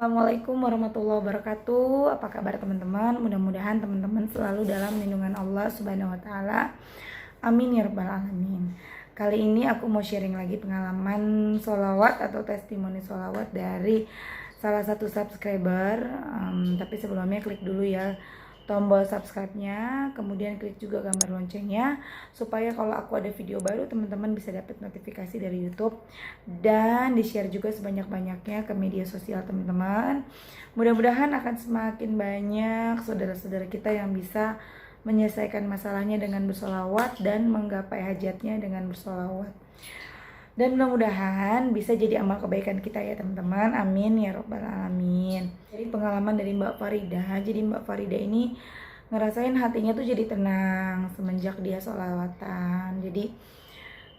Assalamualaikum warahmatullahi wabarakatuh. Apa kabar teman-teman? Mudah-mudahan teman-teman selalu dalam lindungan Allah Subhanahu wa taala. Amin ya rabbal alamin. Kali ini aku mau sharing lagi pengalaman sholawat atau testimoni sholawat dari salah satu subscriber. Tapi sebelumnya klik dulu ya tombol subscribe-nya, kemudian klik juga gambar loncengnya supaya kalau aku ada video baru teman-teman bisa dapat notifikasi dari YouTube, dan di-share juga sebanyak-banyaknya ke media sosial teman-teman. Mudah-mudahan akan semakin banyak saudara-saudara kita yang bisa menyelesaikan masalahnya dengan bersolawat dan menggapai hajatnya dengan bersolawat. Dan mudah-mudahan bisa jadi amal kebaikan kita ya teman-teman. Amin ya robbal alamin. Jadi pengalaman dari Mbak Farida. Jadi Mbak Farida ini ngerasain hatinya tuh jadi tenang semenjak dia sholawatan. Jadi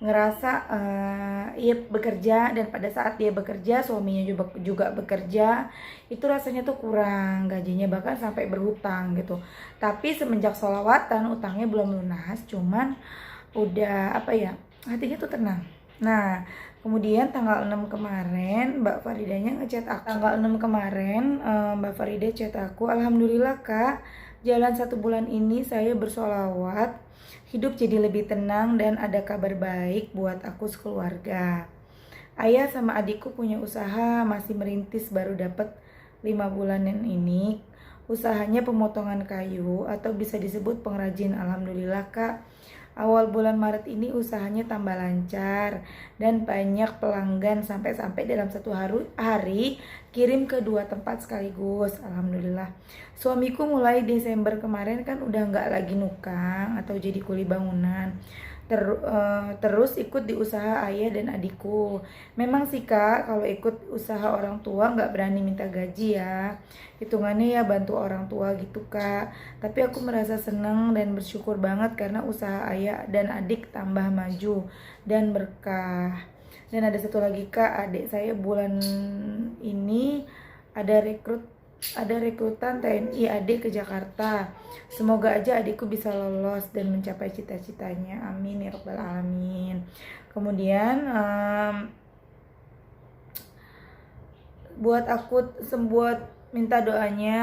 ngerasa ia bekerja, dan pada saat dia bekerja suaminya juga bekerja, itu rasanya tuh kurang gajinya, bahkan sampai berhutang gitu. Tapi semenjak sholawatan utangnya belum lunas, cuman udah hatinya tuh tenang. Nah, kemudian tanggal 6 kemarin Mbak Faridanya ngechat aku. Tanggal 6 kemarin Mbak Farida chat aku, "Alhamdulillah Kak, jalan 1 bulan ini saya bersolawat, hidup jadi lebih tenang dan ada kabar baik buat aku sekeluarga. Ayah sama adikku punya usaha, masih merintis, baru dapat 5 bulanan ini. Usahanya pemotongan kayu atau bisa disebut pengrajin. Alhamdulillah Kak, awal bulan Maret ini usahanya tambah lancar dan banyak pelanggan, sampai-sampai dalam 1 hari kirim ke 2 tempat sekaligus. Alhamdulillah. Suamiku mulai Desember kemarin kan udah nggak lagi nukang atau jadi kuli bangunan. Terus ikut di usaha ayah dan adikku. Memang sih Kak, kalau ikut usaha orang tua nggak berani minta gaji ya. Hitungannya ya bantu orang tua gitu Kak. Tapi aku merasa seneng dan bersyukur banget karena usaha ayah dan adik tambah maju dan berkah. Dan ada satu lagi Kak, adik saya bulan ini ada rekrutan TNI AD ke Jakarta. Semoga aja adikku bisa lolos dan mencapai cita-citanya. Amin ya rabbal alamin. Kemudian buat minta doanya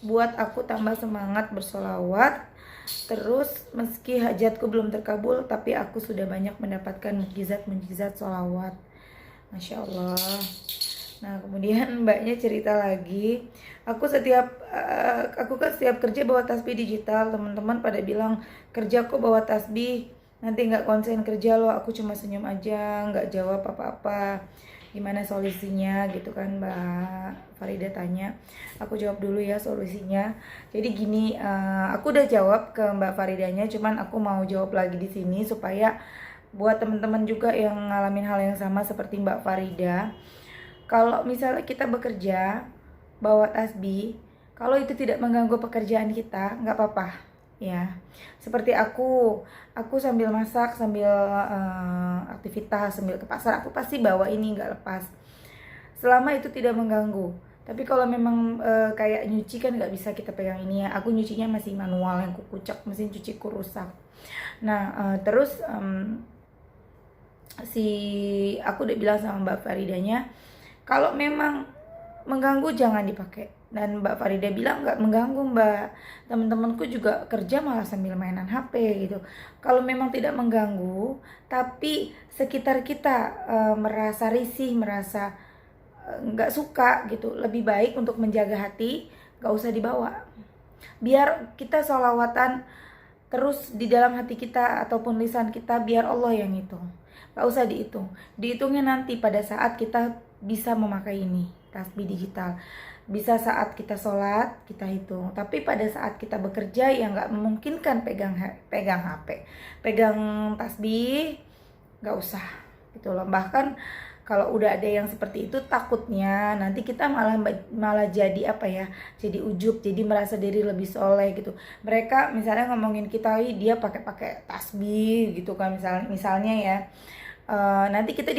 buat aku tambah semangat bersolawat. Terus meski hajatku belum terkabul, tapi aku sudah banyak mendapatkan mukjizat solawat. Masya Allah. Nah, kemudian mbaknya cerita lagi, aku kan setiap kerja bawa tasbih digital. Teman-teman pada bilang, kerja kok bawa tasbih, nanti nggak konsen kerja loh. Aku cuma senyum aja, nggak jawab apa-apa. Gimana solusinya gitu kan Mbak Farida tanya. Aku jawab dulu ya solusinya. Jadi gini, aku udah jawab ke Mbak Faridanya, cuman aku mau jawab lagi di sini supaya buat teman-teman juga yang ngalamin hal yang sama seperti Mbak Farida. Kalau misalnya kita bekerja bawa tasbih, kalau itu tidak mengganggu pekerjaan kita, nggak apa-apa ya. Seperti aku sambil masak, sambil aktivitas, sambil ke pasar, aku pasti bawa ini, nggak lepas. Selama itu tidak mengganggu. Tapi kalau memang kayak nyuci kan nggak bisa kita pegang ini ya. Aku nyucinya masih manual, yang kukucek, mesin cuciku rusak. Nah, terus aku udah bilang sama Mbak Faridanya, kalau memang mengganggu jangan dipakai. Dan Mbak Farida bilang nggak mengganggu Mbak, teman-temanku juga kerja malah sambil mainan HP gitu. Kalau memang tidak mengganggu, tapi sekitar kita merasa risih, merasa nggak suka gitu, lebih baik untuk menjaga hati nggak usah dibawa. Biar kita sholawatan terus di dalam hati kita ataupun lisan kita, biar Allah yang hitung. Gak usah dihitungnya nanti pada saat kita bisa memakai ini tasbih digital. Bisa saat kita sholat kita hitung, tapi pada saat kita bekerja yang gak memungkinkan pegang HP, pegang tasbih, gak usah gitu loh. Bahkan kalau udah ada yang seperti itu, takutnya nanti kita malah jadi jadi ujub, jadi merasa diri lebih soleh gitu. Mereka misalnya ngomongin kita, dia pakai tasbih gitu kan, misalnya ya. Nanti kita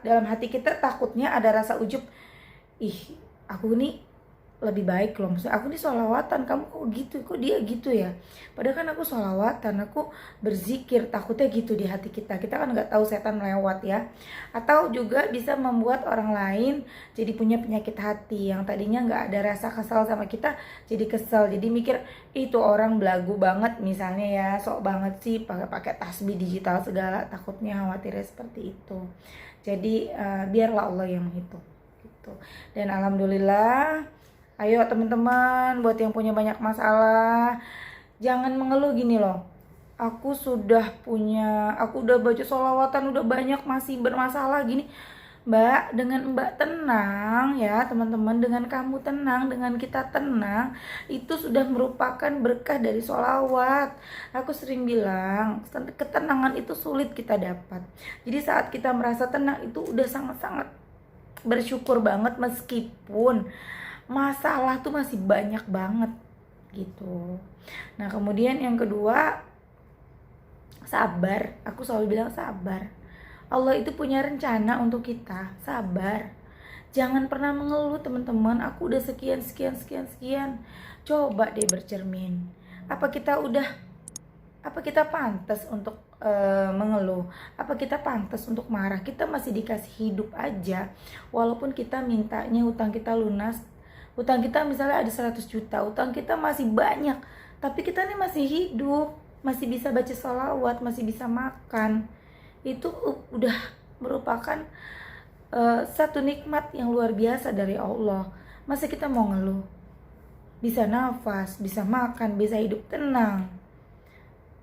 dalam hati kita takutnya ada rasa ujub, ih aku nih lebih baik loh. Maksudnya aku ini sholawatan, kamu kok gitu, kok dia gitu ya. Padahal kan aku sholawatan, aku berzikir. Takutnya gitu di hati kita. Kita kan nggak tahu setan lewat ya. Atau juga bisa membuat orang lain jadi punya penyakit hati, yang tadinya nggak ada rasa kesal sama kita jadi kesel. Jadi mikir itu orang belagu banget misalnya ya, sok banget sih pakai tasbih digital segala. Takutnya khawatirnya seperti itu. Jadi biarlah Allah yang menghitung gitu. Dan alhamdulillah, ayo teman-teman, buat yang punya banyak masalah, jangan mengeluh gini loh. Aku udah baca sholawatan, udah banyak masih bermasalah gini. Mbak, dengan Mbak tenang ya teman-teman, dengan kamu tenang, dengan kita tenang, itu sudah merupakan berkah dari sholawat. Aku sering bilang, ketenangan itu sulit kita dapat. Jadi saat kita merasa tenang itu udah sangat-sangat bersyukur banget, meskipun masalah tuh masih banyak banget gitu. Nah kemudian yang kedua, sabar. Aku selalu bilang sabar. Allah itu punya rencana untuk kita, sabar. Jangan pernah mengeluh teman-teman, aku udah sekian. Coba deh bercermin. Apa kita pantas untuk mengeluh? Apa kita pantas untuk marah? Kita masih dikasih hidup aja. Walaupun kita mintanya utang kita lunas, utang kita misalnya ada 100 juta, utang kita masih banyak, tapi kita nih masih hidup, masih bisa baca sholawat, masih bisa makan. Itu udah merupakan satu nikmat yang luar biasa dari Allah. Masa kita mau ngeluh? Bisa nafas, bisa makan, bisa hidup tenang.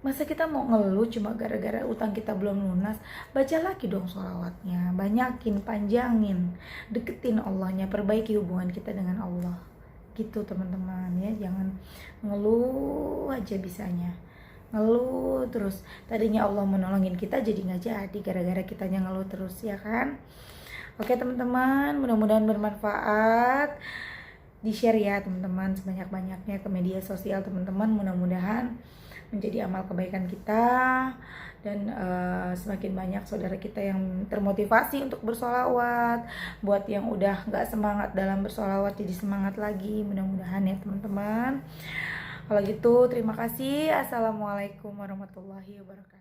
Masa kita mau ngeluh cuma gara-gara utang kita belum lunas? Baca lagi dong sholawatnya, banyakin, panjangin, deketin Allahnya, perbaiki hubungan kita dengan Allah. Gitu teman-teman ya, jangan ngeluh aja bisanya. Ngeluh terus, tadinya Allah menolongin kita jadi nggak jadi gara-gara kitanya ngeluh terus ya kan. Oke teman-teman, mudah-mudahan bermanfaat. Di-share ya teman-teman sebanyak-banyaknya ke media sosial teman-teman, mudah-mudahan menjadi amal kebaikan kita, dan semakin banyak saudara kita yang termotivasi untuk bersolawat. Buat yang udah gak semangat dalam bersolawat jadi semangat lagi, mudah-mudahan ya teman-teman. Kalau gitu terima kasih. Assalamualaikum warahmatullahi wabarakatuh.